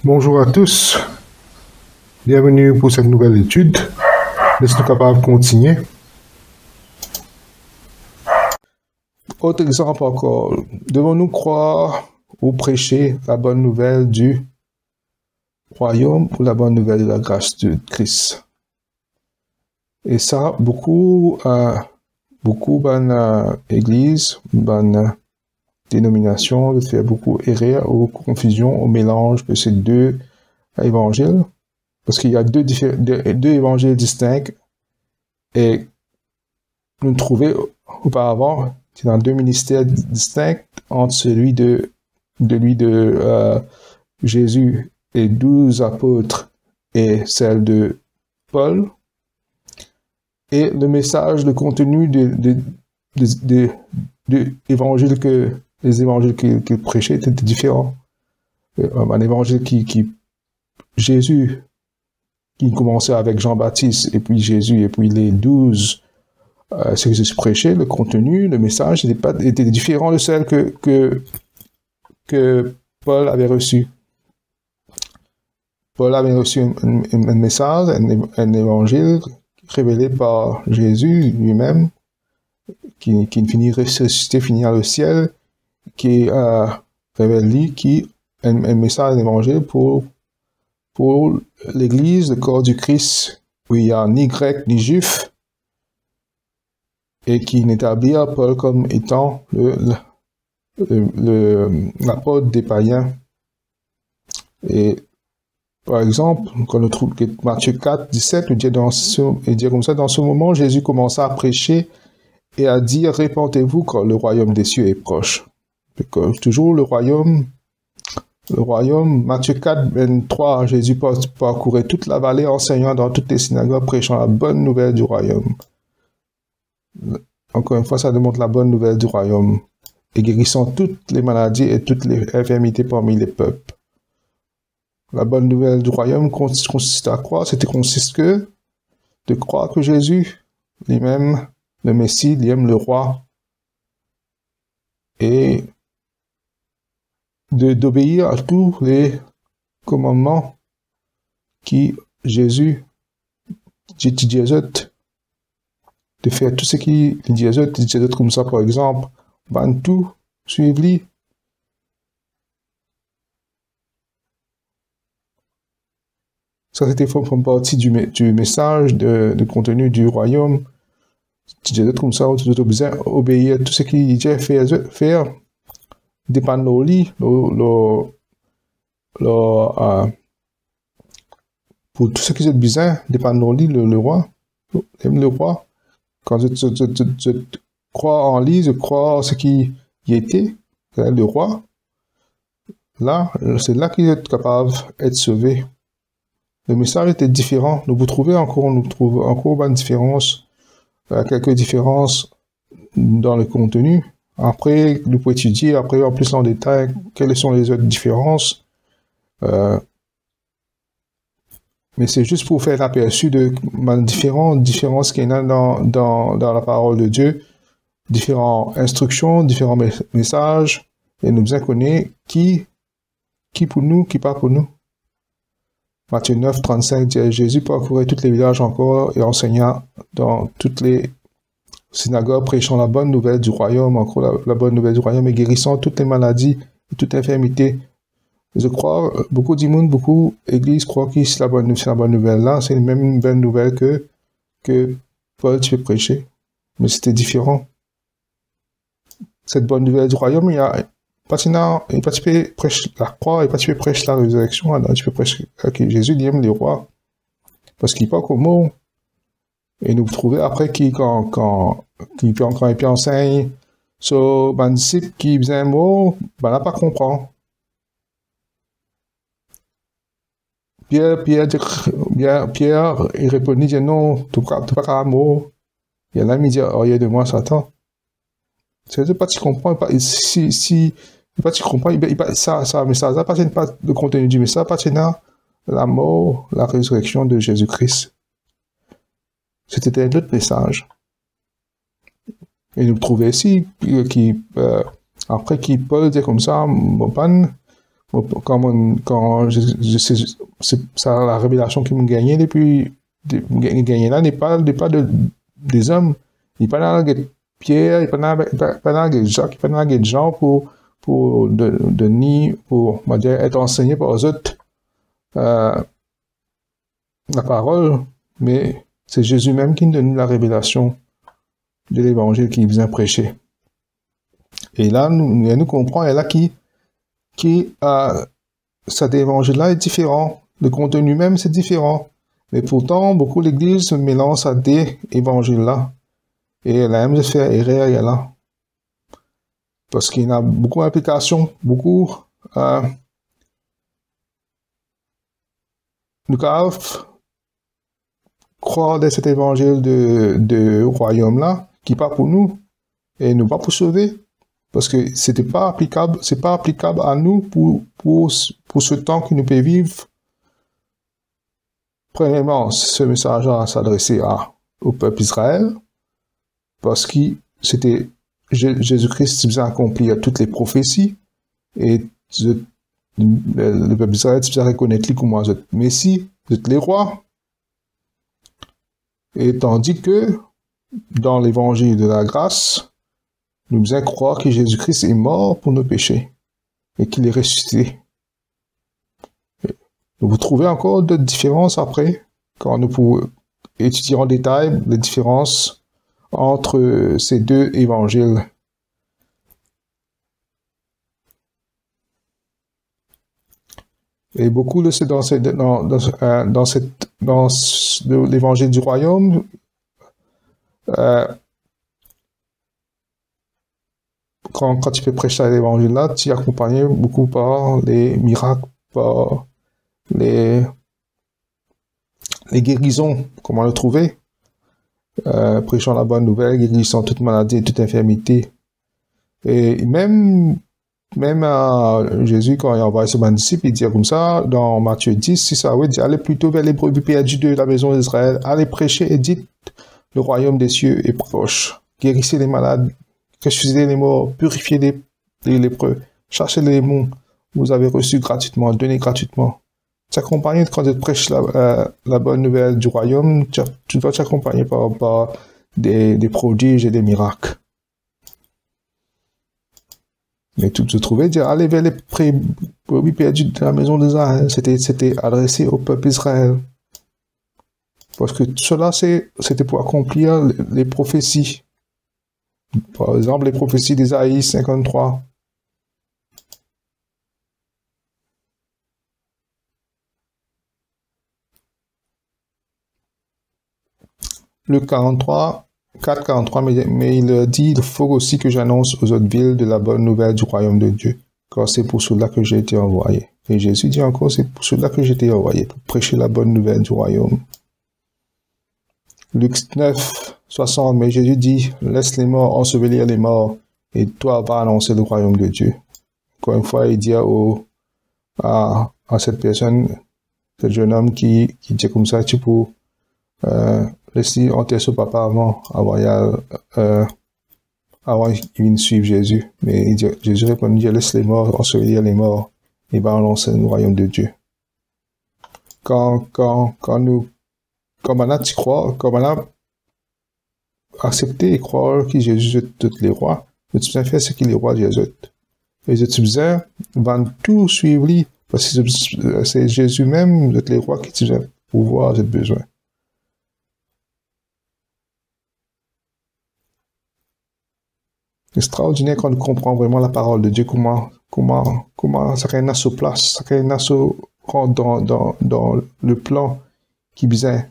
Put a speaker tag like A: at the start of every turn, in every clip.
A: Bonjour à tous, bienvenue pour cette nouvelle étude. Laisse-nous capables de continuer. Autre exemple encore, devons-nous croire ou prêcher la bonne nouvelle du royaume ou la bonne nouvelle de la grâce de Christ? Et ça, beaucoup églises, bonnes dénominations, fait beaucoup errer ou confusion au mélange de ces deux évangiles. Parce qu'il y a deux évangiles distincts et nous trouvons auparavant qu'il y a deux ministères distincts entre celui de Jésus et 12 apôtres et celle de Paul. Et le message, le contenu des évangiles les évangiles qu'il prêchait étaient différents. Un évangile Jésus, qui commençait avec Jean-Baptiste, et puis Jésus, et puis les 12, ce que Jésus prêchait, le contenu, le message, était différent de celle que Paul avait reçu. Paul avait reçu un message, un évangile révélé par Jésus lui-même, qui finit ressuscité, finit dans le ciel, qui révèle un message, un évangile pour l'Église, le corps du Christ, où il n'y a ni grec ni juif, et qui n'établit Paul comme étant l'apôtre des païens. Et par exemple, quand on trouve que Matthieu 4, 17, il dit comme ça, dans ce moment, Jésus commença à prêcher et à dire, répentez-vous car le royaume des cieux est proche. Toujours le royaume, Matthieu 4, 23, Jésus parcourait toute la vallée, enseignant dans toutes les synagogues, prêchant la bonne nouvelle du royaume. Encore une fois, ça démontre la bonne nouvelle du royaume, et guérissant toutes les maladies et toutes les infirmités parmi les peuples. La bonne nouvelle du royaume consiste à quoi? Consiste de croire que Jésus, lui-même, le Messie, lui-même le roi, et d'obéir à tous les commandements qui Jésus dit aux autres, de faire tout ce qu'il dit aux autres comme ça, par exemple, tout, suivez-lui. Ça, c'était une partie du message, du contenu du royaume. Dit aux autres comme ça, vous avez besoin d'obéir à tout ce qu'il dit faire. Dépendre de lui, pour tout ce qui est besoin, dépendre de lui, le roi, le roi. Quand je crois en lui, je crois en ce qui y était, le roi, là, c'est là qu'il est capable d'être sauvé. Le message était différent. Nous trouvons encore une différence, quelques différences dans le contenu. Après, nous pouvons étudier, après, en plus en détail, quelles sont les autres différences. Mais c'est juste pour faire l'aperçu de différences qu'il y a dans la parole de Dieu, différentes instructions, différents messages, et nous devons connaître qui pour nous, qui pas pour nous. Matthieu 9, 35 dit, Jésus parcourait tous les villages encore et enseigna dans toutes les synagogues, prêchant la bonne nouvelle du royaume, encore la bonne nouvelle du royaume, et guérissant toutes les maladies et toute infirmité. Je crois, beaucoup d'églises croient que c'est la bonne nouvelle là, c'est la même bonne nouvelle que Paul tu peux prêcher. Mais c'était différent. Cette bonne nouvelle du royaume, il y a pas tu peux prêcher la croix, et pas tu peux prêcher la résurrection, alors tu peux prêcher que Jésus il aime les rois. Parce qu'il parle comme mot. Et nous trouvons après quand il enseigne sur un disciple qui faisait un mot, ben là pas comprend. Pierre, il répondit, dit non, tu pas un mot. Et là, il dit, oh, il y a de moi, Satan. C'est pas tu comprends, si pas tu comprends, ça, mais ça appartient pas le contenu du message, appartient à la mort, la résurrection de Jésus-Christ. C'était un autre message. Et nous trouvons ici, après qui Paul dit comme ça, C'est ça, la révélation qui me gagnait depuis, gagné là n'est pas des hommes. Il n'est pas dans la Pierre, il n'est pas dans la Jacques, il n'est pas dans la Jean pour, on va dire, être enseigné par eux autres, la parole, mais c'est Jésus même qui nous donne la révélation de l'évangile qu'il vient prêcher. Et là, nous comprenons, et là, cet évangile-là est différent. Le contenu même, c'est différent. Mais pourtant, beaucoup l'Église se mélange à des évangiles-là. Et elle a même fait erreur là. Parce qu'il y a beaucoup d'applications, beaucoup nous peuvent croire dans cet évangile de royaume-là, qui n'est pas pour nous, et nous pas pour sauver. Parce que c'est pas applicable à nous pour ce temps que nous pouvons vivre. Premièrement, ce message-là s'adressait au peuple Israël, parce que c'était Jésus-Christ qui faisait accomplir toutes les prophéties, et le peuple d'Israël faisait reconnaître lui comme le Messie, les rois. Et tandis que dans l'évangile de la grâce, nous devons croire que Jésus-Christ est mort pour nos péchés et qu'il est ressuscité. Vous trouvez encore d'autres différences après, quand nous pouvons étudier en détail les différences entre ces deux évangiles. Et beaucoup de dans l'évangile du royaume, quand tu peux prêcher l'évangile là, tu es accompagné beaucoup par les miracles, par les guérisons, comment le trouver, prêchant la bonne nouvelle, guérissant toute maladie et toute infirmité. Et même Jésus, quand il envoie ses disciples, il dit comme ça, dans Matthieu 10, si ça veut dire, allez plutôt vers les brebis perdues de la maison d'Israël, allez prêcher et dites, le royaume des cieux est proche. Guérissez les malades, ressuscitez les morts, purifiez les lépreux, chassez les démons, vous avez reçu gratuitement, donnez gratuitement. T'accompagner quand tu prêches la bonne nouvelle du royaume, tu dois t'accompagner par des prodiges et des miracles. Mais tu te trouvais dire, allez vers les brebis perdues de la maison d'Israël. C'était adressé au peuple Israël. Parce que cela, c'était pour accomplir les prophéties. Par exemple, les prophéties d'Ésaïe 53. Luc 43, 4:43, mais il leur dit, il faut aussi que j'annonce aux autres villes de la bonne nouvelle du royaume de Dieu, car c'est pour cela que j'ai été envoyé. Et Jésus dit encore, c'est pour cela que j'ai été envoyé, pour prêcher la bonne nouvelle du royaume. Luc 9, 60, mais Jésus dit, laisse les morts ensevelir les morts, et toi va annoncer le royaume de Dieu. Encore une fois, il dit à cette personne, ce jeune homme qui dit comme ça, tu peux laisser enterrer son papa avant qu'il vienne suivre Jésus. Mais Jésus répond, laisse les morts ensevelir les morts, et va annoncer le royaume de Dieu. Quand maintenant tu crois, quand maintenant accepter et croire que Jésus est tous les rois, mais tu peux faire ce qu'il est roi Jésus. Et tu besoin de tout suivre lui, parce que c'est Jésus même, tous les rois qui te besoin pouvoir, j'ai besoin. Extraordinaire quand on comprend vraiment la parole de Dieu, comment ça a sa place, ça a dans le plan qui vient.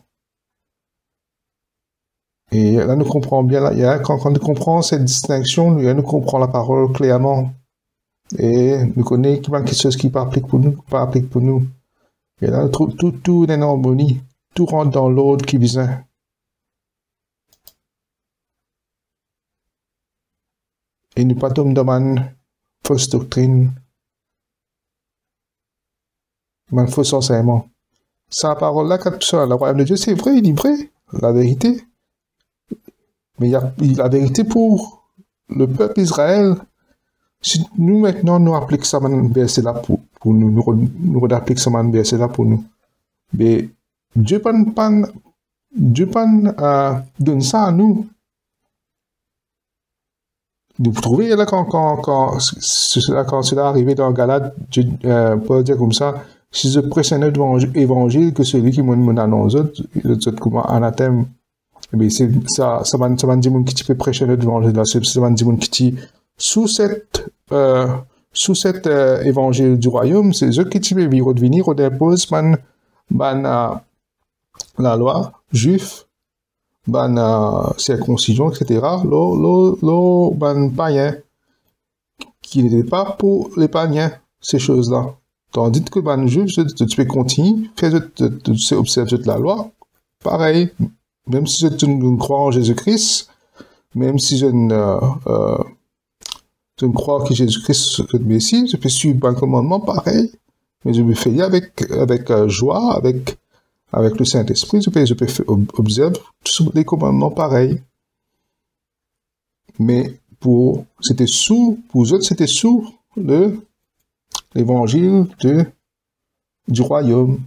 A: Et là, nous comprenons bien, quand nous comprenons cette distinction, nous comprenons la parole clairement. Et nous connaissons qu'il y a quelque chose qui n'est pas appliqué pour nous, Et là, tout est en harmonie, tout rentre dans l'ordre qui vient. Et nous pas tomber dans une fausse doctrine, une fausse enseignement. Sa parole-là, quand ça, le royaume de Dieu, c'est vrai, il est vrai, la vérité. Mais il y a la vérité pour le peuple Israël. Si nous, maintenant, nous appliquons ça, verset là, pour nous redappliquer ce verset là pour nous. Mais Dieu donne ça à nous. Vous trouvez là quand cela arrivait dans Galates, Paul dit comme ça, si je prêche un autre évangile que celui qui m'annonce autres comment anathème. Mais c'est ça va dire mon qui peut prêcher un autre évangile là, ça va dire mon qui sous cet évangile du royaume, c'est eux qui peuvent revenir au dépose la loi juif circoncision, etc. Païen, qui n'était pas pour les païens, ces choses-là. Tandis que juif, tu peux continuer, tu observes la loi, pareil, même si je ne crois en Jésus-Christ, même si je ne crois que Jésus-Christ est le Messie, je peux suivre un commandement pareil, mais je me fais avec joie, avec le Saint-Esprit, je peux observer tous les commandements pareils. Mais pour eux, c'était sous l'évangile du royaume,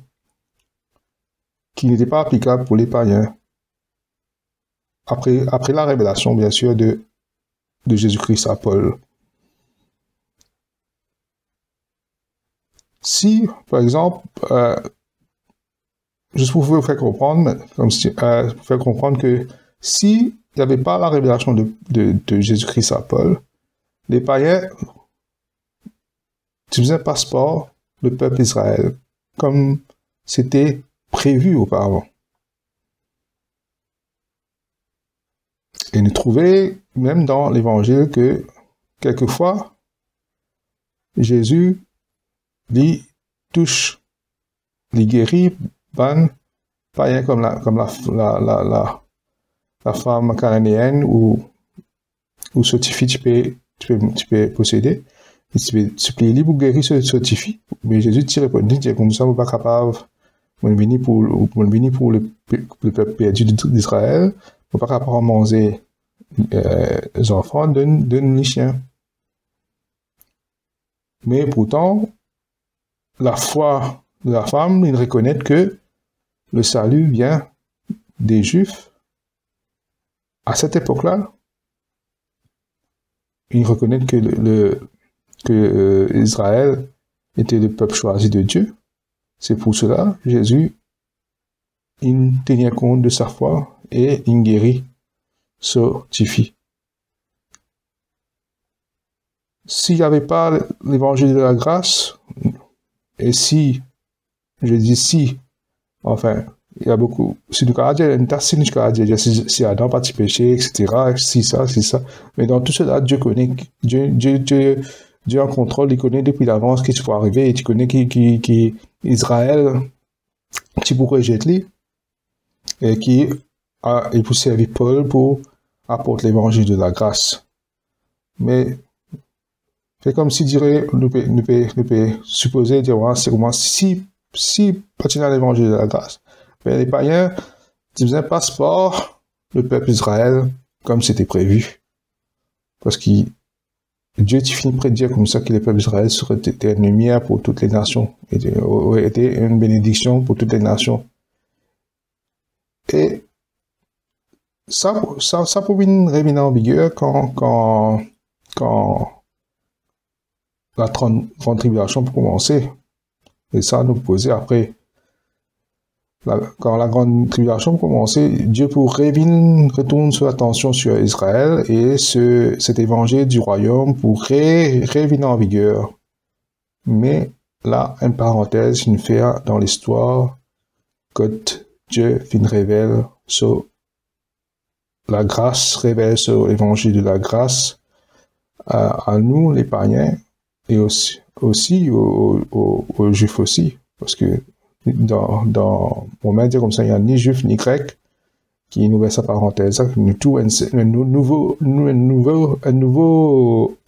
A: qui n'était pas applicable pour les païens. Après la révélation, bien sûr, de Jésus-Christ à Paul. Si, par exemple, juste pour vous faire comprendre, que si il n'y avait pas la révélation de Jésus-Christ à Paul, les païens utilisaient un passeport le peuple d'Israël, comme c'était prévu auparavant. Et nous trouvons même dans l'évangile que quelquefois, Jésus lui touche, lui guérit, païen comme la femme cananéenne ou certifié tu peux posséder. Tu peux libre pour guérir ce certifié. Mais Jésus t'y répondit, dit comme ça, vous pas capable, vous venez pour le peuple perdu d'Israël, vous pas capable de manger les enfants d'un chien. Mais pourtant, la foi de la femme, il reconnaît que le salut vient des Juifs. À cette époque-là, il reconnaît que Israël était le peuple choisi de Dieu. C'est pour cela Jésus, il tenait compte de sa foi et il guérit certifie. S'il n'y avait pas l'évangile de la grâce, et si, je dis si, enfin, il y a beaucoup, si du cas, il y a une tasse, si Adam pas de péché, etc., si ça, mais dans tout cela, Dieu connaît, Dieu en contrôle, il connaît depuis l'avance ce qui va arriver, et tu connais qui Israël, qui pourrait jeter, et qui a pour servir Paul pour apporter l'évangile de la grâce. Mais, c'est comme si dirait, nous peut supposer, dire, c'est comment si partir à l'évangile de la grâce. Mais les païens, ils faisaient un passeport, le peuple d'Israël, comme c'était prévu. Parce que Dieu finit près de dire comme ça que le peuple d'Israël serait une lumière pour toutes les nations, aurait été une bénédiction pour toutes les nations. Et ça pouvait revenir en vigueur quand la grande tribulation pour commencer. Et ça nous posait après. Quand la grande tribulation commençait, Dieu retourne son attention sur Israël et cet évangile du royaume pour revenir en vigueur. Mais là, une parenthèse, une fait dans l'histoire, quand Dieu révèle sur la grâce, révèle sur l'évangile de la grâce à nous, les païens, et aussi aux juifs aussi, parce que on va dire comme ça, il n'y a ni juif ni grec qui nous met sa parenthèse, tout un nouveau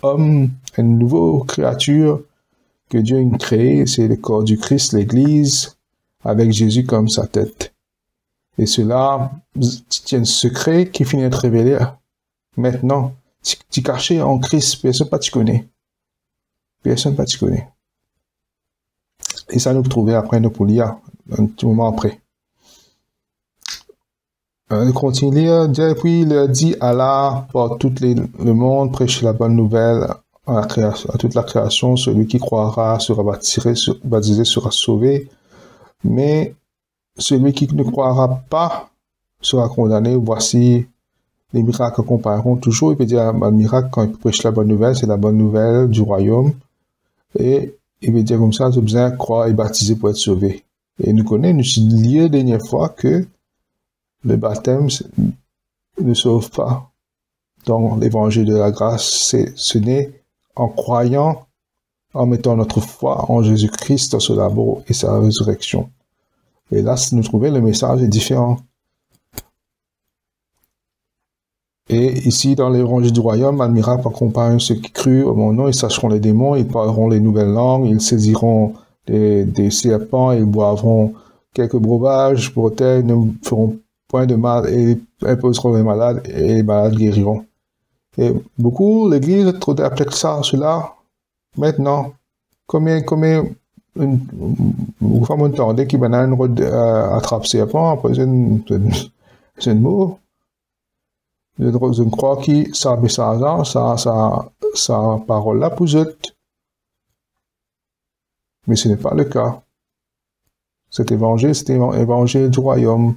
A: homme, une nouvelle créature que Dieu a créé, c'est le corps du Christ, l'Église, avec Jésus comme sa tête. Et cela, c'est un secret qui finit d'être révélé maintenant. Tu caché en Christ, personne pas te connaît. Personne pas te connaît. Et ça nous trouvait après nous pour lire, un petit moment après. Il continue à dire, et puis il a dit, Allah par tout le monde, prêcher la bonne nouvelle à toute la création, celui qui croira sera baptisé sera sauvé, mais celui qui ne croira pas sera condamné. Voici les miracles compareront toujours. Il peut dire un miracle quand il prêche la bonne nouvelle, c'est la bonne nouvelle du royaume. Et il veut dire comme ça, tu as besoin de croire et baptiser pour être sauvé. Et nous connaissons, nous lié la dernière fois que le baptême ne sauve pas. Dans l'évangile de la grâce, ce n'est en croyant, en mettant notre foi en Jésus-Christ, dans son amour et sa résurrection. Et là, nous trouvons le message est différent. Et ici, dans l'évangile du royaume, un miracle accompagne ceux qui crurent au mon nom, ils sacheront les démons, ils parleront les nouvelles langues, ils saisiront des serpents, ils boivront quelques breuvages mortels, ne feront point de mal et imposeront les malades et les malades guériront. Et beaucoup, l'église, trop applique ça, cela, maintenant. Combien, vous faites entendre qui maintenant attrape serpent, après c'est une mot. Je crois que ça message, ça parole là pour eux. Mais ce n'est pas le cas. Cet évangile, c'est l'évangile du royaume.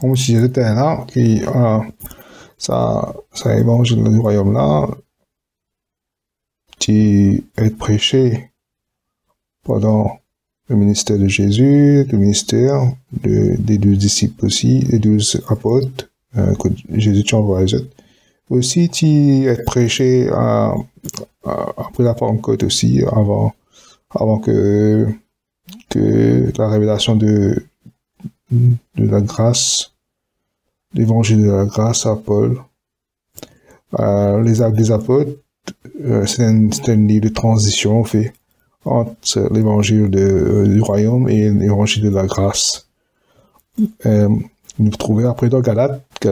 A: Comme si j'étais là, qui, ça évangile du royaume là, qui est prêché pendant le ministère de Jésus, le ministère des 12 disciples aussi, les 12 apôtres, que Jésus t'a envoyé. aussi être prêché après la Pentecôte aussi, avant que la révélation de la grâce, l'évangile de la grâce à Paul. Les Actes des Apôtres, c'est un livre de transition fait entre l'évangile du royaume et l'évangile de la grâce. Nous trouvons après dans Galates qui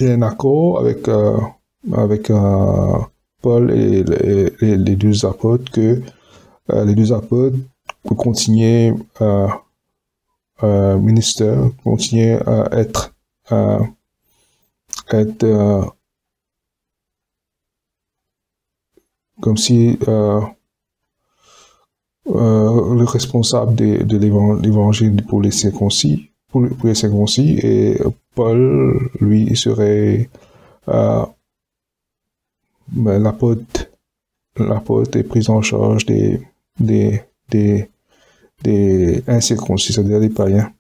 A: est un accord avec Paul et les deux apôtres que les deux apôtres pour continuer ministère, continuer à être comme si le responsable de l'évangile pour les circoncis, et Paul, lui, serait l'apôtre est pris en charge des incirconcis, c'est-à-dire des païens.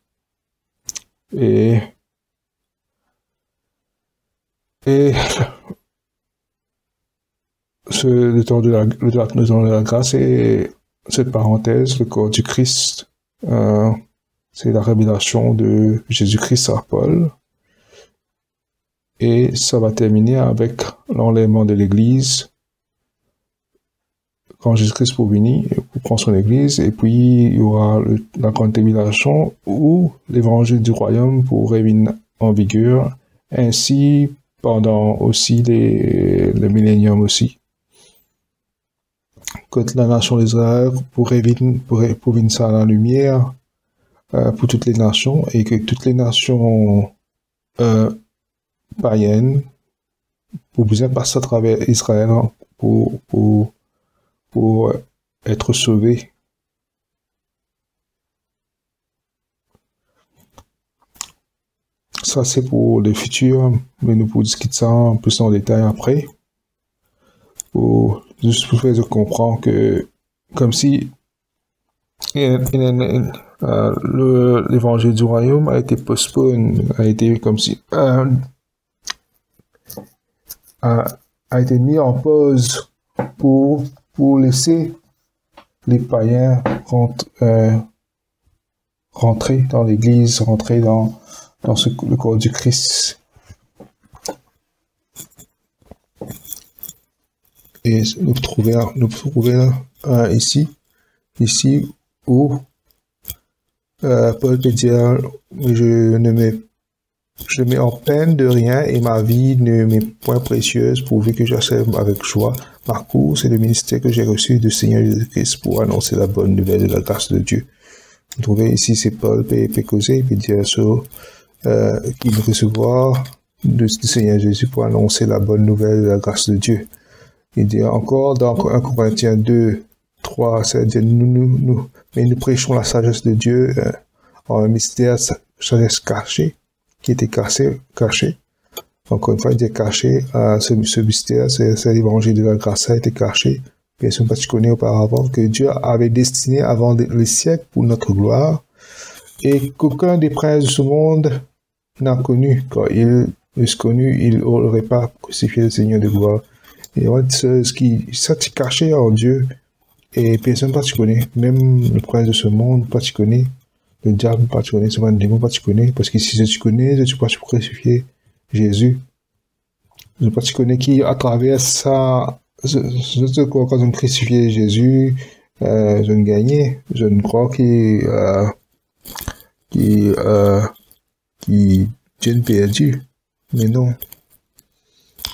A: Et le temps de la grâce et cette parenthèse, le corps du Christ, c'est la révélation de Jésus-Christ à Paul. Et ça va terminer avec l'enlèvement de l'Église, quand Jésus-Christ pour venir, pour prendre son Église, et puis il y aura la grande tribulation où l'évangile du royaume pourrait venir en vigueur, ainsi pendant aussi le millénium aussi. Quand la nation d'Israël pourrait venir ça à la lumière pour toutes les nations, et que toutes les nations païennes pour bien passer à travers Israël pour être sauvés. Ça, c'est pour le futur, mais nous pourrons discuter ça un peu plus en détail après. Juste pour faire comprendre que, comme si l'évangile du royaume a été postponé, a été comme si a été mis en pause pour laisser les païens rentrer dans l'église, rentrer dans le corps du Christ. Et nous trouvons ici où Paul peut dire, je mets en peine de rien et ma vie ne m'est point précieuse pourvu que j'achève avec joie ma course et le ministère que j'ai reçu du Seigneur Jésus-Christ pour annoncer la bonne nouvelle de la grâce de Dieu. Vous trouvez ici, c'est Paul peut causer, peut dire qu'il veut recevoir du Seigneur Jésus pour annoncer la bonne nouvelle de la grâce de Dieu. Il dit encore dans 1 Corinthiens 2, 3, c'est-à-dire nous prêchons la sagesse de Dieu en un mystère, sagesse cachée, qui était caché. Encore une fois, il dit caché, ce mystère, c'est l'évangile de la grâce, ça a été caché. Bien sûr, tu connais auparavant que Dieu avait destiné avant les siècles pour notre gloire, et qu'aucun des princes de ce monde n'a connu. Quand il eût connu, il n'aurait pas crucifié le Seigneur de gloire. Et ça tu caché en Dieu, et personne pas tu connais, même le prince de ce monde pas tu connais, le diable pas tu connais, ce démon pas tu connais, parce que si tu connais, tu peux crucifier Jésus. Je pas tu connais qui à travers ça, quand on crucifiait Jésus, je ne gagnais, je ne crois Dieu ne perdu, mais non,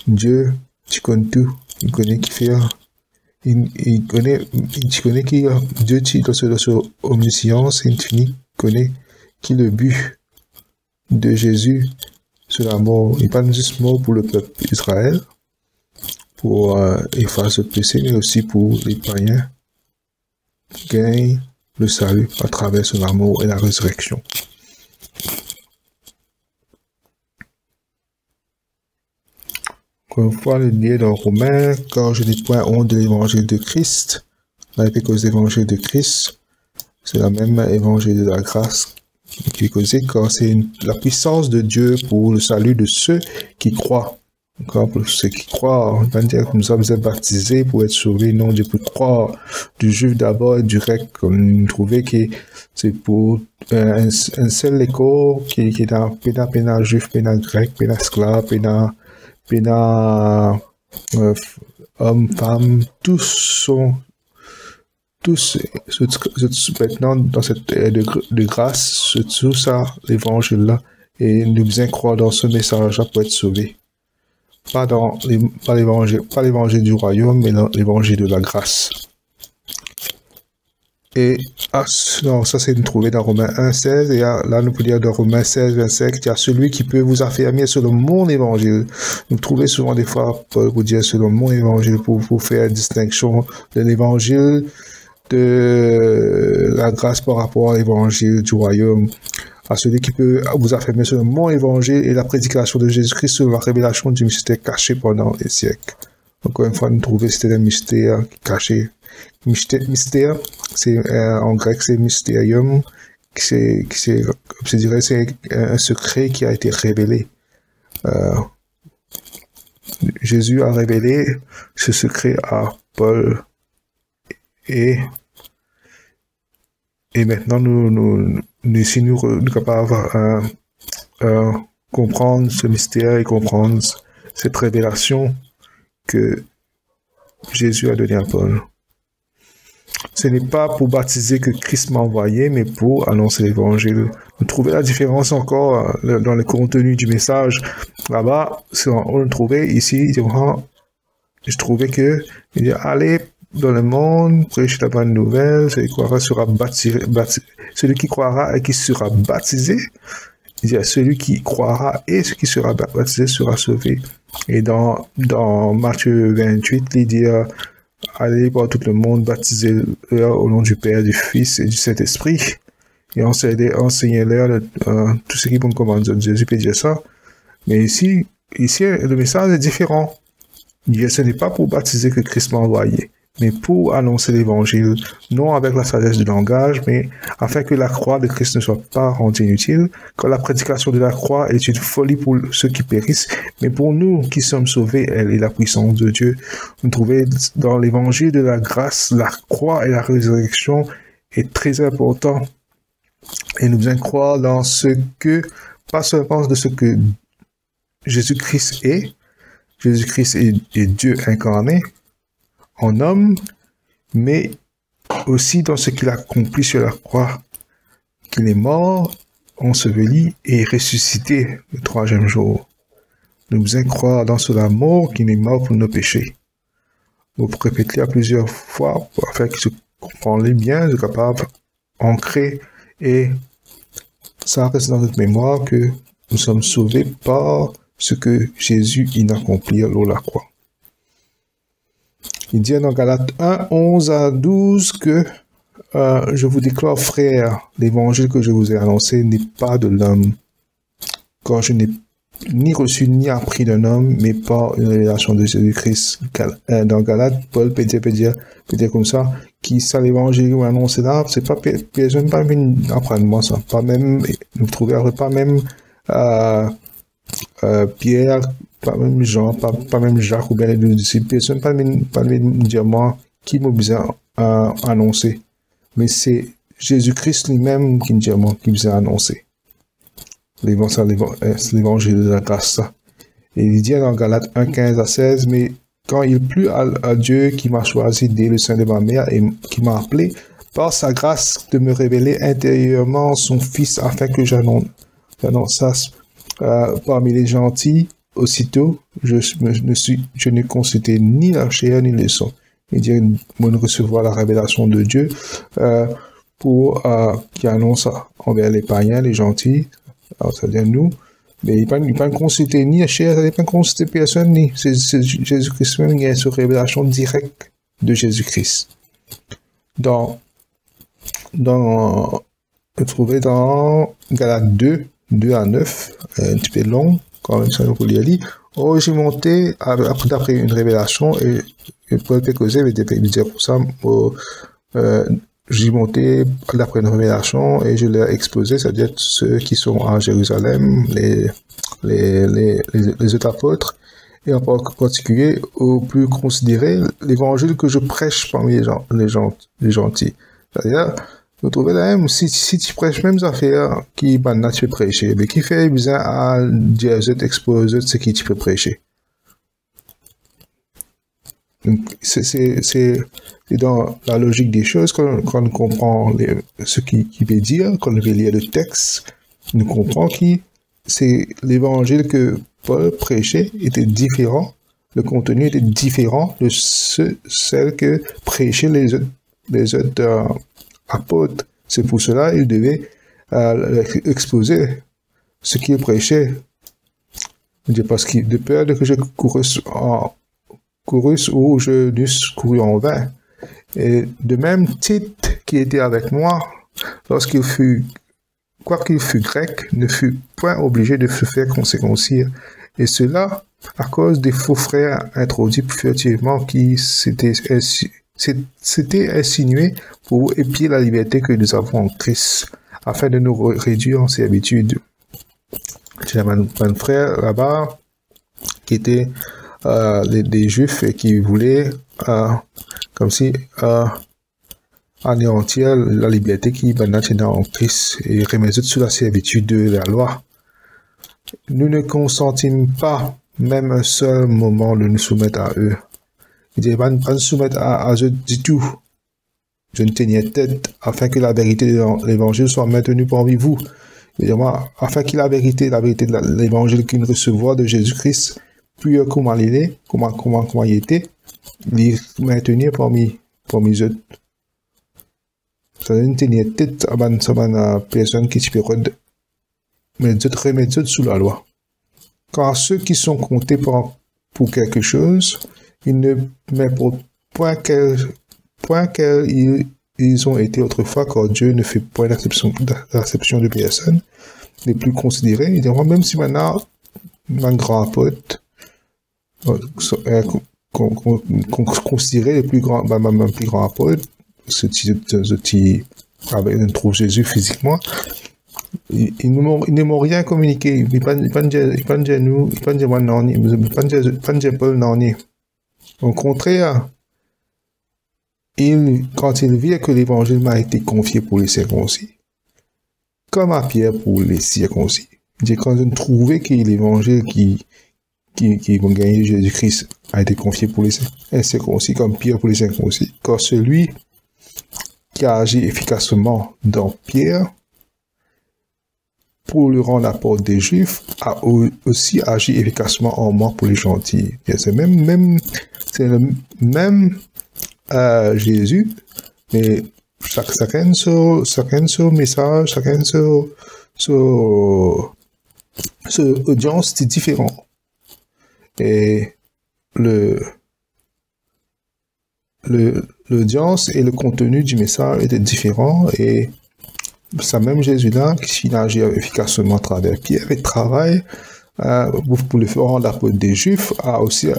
A: Dieu tu connais tout, il connaît qui faire, tu connais qui Dieu, dans son omniscience infinie, connaît qui le but de Jésus sur la mort. Il n'est pas juste mort pour le peuple d'Israël, pour effacer le péché, mais aussi pour les païens qui gagnent le salut à travers son amour et la résurrection. Encore une fois, le lien dans Romains, quand je n'ai point honte de l'évangile de Christ, la cause de l'évangile de Christ, c'est la même évangile de la grâce qui est causé quand c'est la puissance de Dieu pour le salut de ceux qui croient. Encore pour ceux qui croient, on va dire que nous sommes baptisés pour être sauvés, non Dieu pour croire, du juif d'abord et du grec, comme nous trouvons que c'est pour un seul écho qui est dans péna juif, péna grec, péna esclave, péna hommes, femmes, tous maintenant dans cette ère de grâce, tout ça, l'évangile là, et nous devons croire dans ce message-là pour être sauvés. Pas l'évangile du royaume, mais dans l'évangile de la grâce. Et non, ça c'est trouvé dans Romains 1,16, et là nous pouvons dire dans Romains 16, 25, il y a celui qui peut vous affirmer selon mon évangile. Nous trouvons souvent des fois Paul vous dire selon mon évangile pour faire distinction de l'évangile de la grâce par rapport à l'évangile du royaume. À celui qui peut vous affirmer selon mon évangile et la prédication de Jésus-Christ selon la révélation du mystère caché pendant les siècles. Encore une fois, nous trouvons que c'était un mystère caché. Mystère, c'est en grec c'est mystérium, c'est un secret qui a été révélé. Jésus a révélé ce secret à Paul et maintenant nous sommes capables de comprendre ce mystère et comprendre cette révélation que Jésus a donnée à Paul. Ce n'est pas pour baptiser que Christ m'a envoyé, mais pour annoncer l'évangile. Vous trouvez la différence encore dans le contenu du message. Là-bas, on le trouvait ici, je trouvais que, il dit, allez dans le monde, prêchez la bonne nouvelle, celui qui croira et qui sera baptisé, il dit, celui qui croira et ce qui sera baptisé sera sauvé. Et dans Matthieu 28, il dit, allez voir tout le monde, baptisez-leur au nom du Père, du Fils et du Saint-Esprit, et enseignez-leur tout ce qui vous commande. Jésus peut dire ça. Mais ici, le message est différent. Ce n'est pas pour baptiser que Christ m'a envoyé, mais pour annoncer l'évangile, non avec la sagesse du langage, mais afin que la croix de Christ ne soit pas rendue inutile, car la prédication de la croix est une folie pour ceux qui périssent, mais pour nous qui sommes sauvés, elle est la puissance de Dieu. Vous trouvez dans l'évangile de la grâce, la croix et la résurrection est très important. Et nous devons croire dans pas seulement de ce que Jésus-Christ est. Jésus-Christ est Dieu incarné en homme, mais aussi dans ce qu'il a accompli sur la croix, qu'il est mort, enseveli et ressuscité le 3e jour. Nous devons croire dans cela mort qu'il est mort pour nos péchés. Vous pouvez répéter à plusieurs fois afin que je comprenne bien, je suis capable d'ancrer et ça reste dans notre mémoire que nous sommes sauvés par ce que Jésus a accompli sur la croix. Il dit dans Galates 1, 11 à 12 que je vous déclare, frères, l'évangile que je vous ai annoncé n'est pas de l'homme, car je n'ai ni reçu ni appris d'un homme, mais par une révélation de Jésus-Christ. Dans Galates, Paul peut dire comme ça, qui ça l'évangile que vous annoncez là, c'est pas personne pas venu apprendre moi ça, pas même, vous trouvez pas même Pierre, pas même Jean, pas même Jacques ou bien les deux disciples, personne pas me dire moi qui m'a besoin annoncer. Mais c'est Jésus-Christ lui-même qui me dit moi, qui vous a annoncé. L'évangile de la grâce. Et il dit dans Galates 1, 15 à 16, mais quand il plut à Dieu qui m'a choisi dès le sein de ma mère et qui m'a appelé par sa grâce de me révéler intérieurement son Fils afin que j'annonçasse parmi les gentils, aussitôt, je ne consultais ni la chair ni le sang. Il dit, de recevoir la révélation de Dieu qui annonce envers les païens, les gentils, c'est-à-dire nous, mais il ne peut pas consulter ni la chair, il ne peut pas consulter personne, ni c'est Jésus-Christ même, il y a cette révélation directe de Jésus-Christ. Trouvé dans Galates 2, 2 à 9, un petit peu long, quand même, ça nous peut lire. Oh, j'ai monté d'après une révélation et Paul peut causer, mais dire pour ça, j'y montais d'après une révélation et je leur exposais, c'est-à-dire ceux qui sont à Jérusalem, les autres apôtres, et en particulier aux plus considérés, l'évangile que je prêche parmi les gentils. C'est-à-dire, vous trouvez là même, si tu prêches même affaires qui, maintenant, tu peux prêcher, mais qui fait besoin à dire aux autres, exposer ce qui tu peux prêcher. C'est dans la logique des choses quand on comprend ce qu'il veut dire, quand on veut lire le texte, on comprend que c'est l'évangile que Paul prêchait était différent, le contenu était différent de celle que prêchaient les autres apôtres. C'est pour cela qu'il devait exposer ce qu'il prêchait. Parce que de peur que je courus ou je n'eusse couru en vain. Et de même, Tite, qui était avec moi, quoiqu'il fût grec, ne fut point obligé de se faire circoncire. Et cela à cause des faux frères introduits furtivement qui s'étaient insinués pour épier la liberté que nous avons en Christ, afin de nous réduire en servitude. J'ai un frère là-bas qui était des Juifs et qui voulaient comme si anéantir la liberté qui maintenant en Christ et remettre sous la servitude de la loi. Nous ne consentîmes pas même un seul moment de nous soumettre à eux. Il dit pas nous soumettre à eux du tout. Je ne tenais tête afin que la vérité de l'évangile soit maintenue parmi vous. Évidemment, afin que la vérité de l'évangile qu'il recevra de Jésus-Christ, puis comment il est, comment il était, les maintenir parmi eux. Ça ne tenait tête à une personne qui peut remettre sous la loi. Car ceux qui sont comptés pour quelque chose, ils ne m'importent point qu'ils ont été autrefois, car Dieu ne fait point d'acception de personnes les plus considérées. Même si maintenant, un grand apôtre, considéré le plus grand, même plus grand apôtre, ce qui trouve Jésus physiquement, ils ne m'ont rien communiqué. Ils ne disent Paul non. Au contraire, quand ils virent que l'évangile m'a été confié pour les circoncis, comme à Pierre pour les circoncis, quand ils ont trouvé que l'évangile qui vont gagner Jésus-Christ a été confié pour les incirconcis, comme Pierre pour les circoncis, car celui qui a agi efficacement dans Pierre pour le rendre la porte des Juifs, a aussi agi efficacement en moi pour les gentils. C'est le même Jésus, mais chacun son message, chacun son audience est différent. Et l'audience et le contenu du message étaient différents, et ça même Jésus-là, qui agit efficacement à travers Pierre et travaille pour le faire rendre l'apôtre des Juifs, a aussi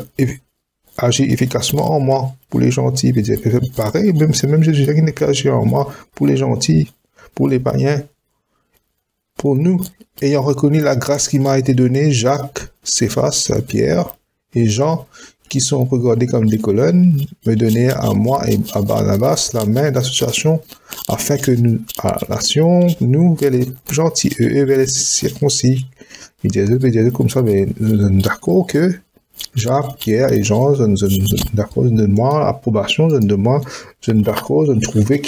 A: agi efficacement en moi pour les gentils. Pareil, c'est même Jésus-là qui n'est agi en moi pour les gentils, pour les païens. Pour nous, ayant reconnu la grâce qui m'a été donnée, Jacques, Céphas, Pierre et Jean, qui sont regardés comme des colonnes, me donnaient à moi et à Barnabas la main d'association, afin que nous, à la nation, nous, vers les gentils, eux, vers les circoncis. Ils disaient comme ça, mais nous sommes d'accord que Jacques, Pierre et Jean, nous sommes d'accord, nous demandons l'approbation, nous d'accord, nous trouvons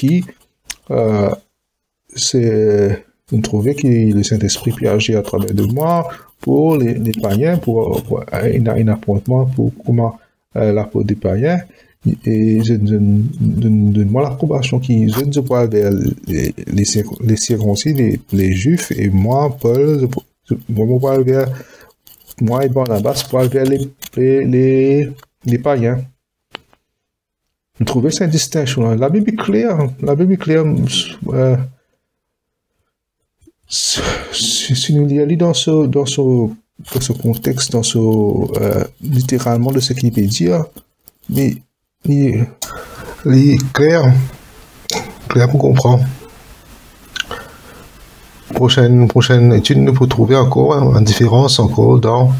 A: nous trouvons que le Saint-Esprit peut agir à travers de moi pour les païens, pour un appointement pour comment l'apôtre des païens, et je demande l'approbation qui je vois vers les circoncis, les Juifs, et moi, Paul, je vois vers moi et Barnabas pour aller vers les païens. Vous trouvez cette distinction-là? La Bible est claire. Si nous lisons dans ce contexte, littéralement de ce qu'il peut dire, mais il est clair pour comprendre. Prochaine étude, nous pouvons trouver encore une différence encore dans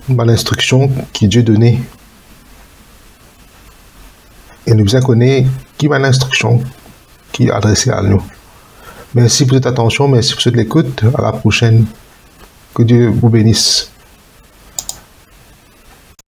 A: l'instruction qui Dieu donnait. Et nous bien connaître qui va l'instruction qui est adressée à nous. Merci pour votre attention, merci pour votre écoute. À la prochaine. Que Dieu vous bénisse.